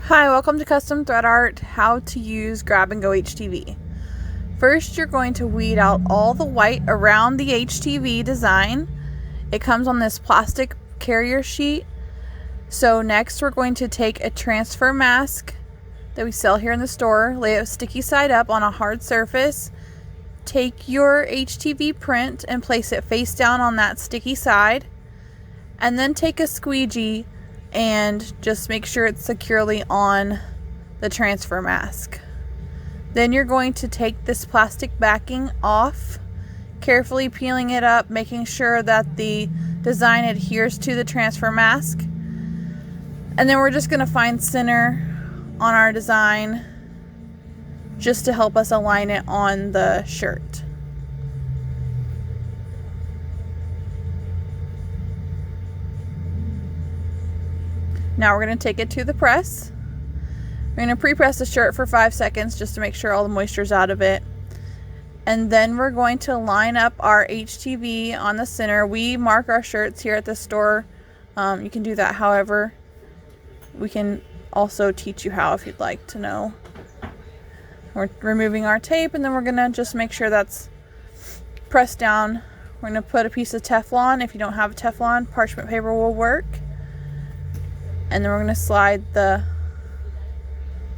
Hi, welcome to Custom Thread Art, how to use Grab and Go HTV. First, you're going to weed out all the white around the HTV design. It comes on this plastic carrier sheet. So next we're going to take a transfer mask that we sell here in the store, lay it sticky side up on a hard surface, take your HTV print and place it face down on that sticky side, and then take a squeegee and just make sure it's securely on the transfer mask. Then you're going to take this plastic backing off, carefully peeling it up, making sure that the design adheres to the transfer mask. And then we're just going to find center on our design just to help us align it on the shirt. Now we're going to take it to the press. We're going to pre-press the shirt for 5 seconds just to make sure all the moisture's out of it. And then we're going to line up our HTV on the center. We mark our shirts here at the store. You can do that however. We can also teach you how if you'd like to know. We're removing our tape and then we're going to just make sure that's pressed down. We're going to put a piece of Teflon. If you don't have a Teflon, parchment paper will work. And then we're going to slide the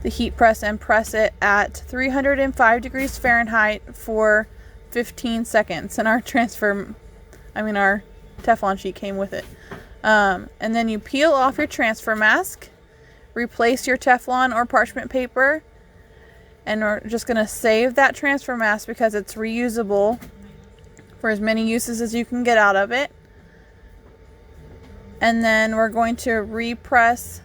heat press and press it at 305 degrees Fahrenheit for 15 seconds. And our our Teflon sheet came with it. And then you peel off your transfer mask, replace your Teflon or parchment paper, and we're just going to save that transfer mask because it's reusable for as many uses as you can get out of it. And then we're going to repress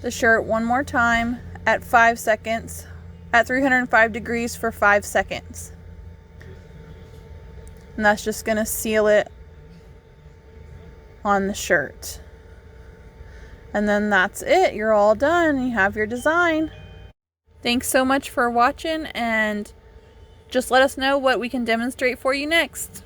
the shirt one more time at 5 seconds, at 305 degrees for 5 seconds. And that's just going to seal it on the shirt. And then that's it. You're all done. You have your design. Thanks so much for watching, and just let us know what we can demonstrate for you next.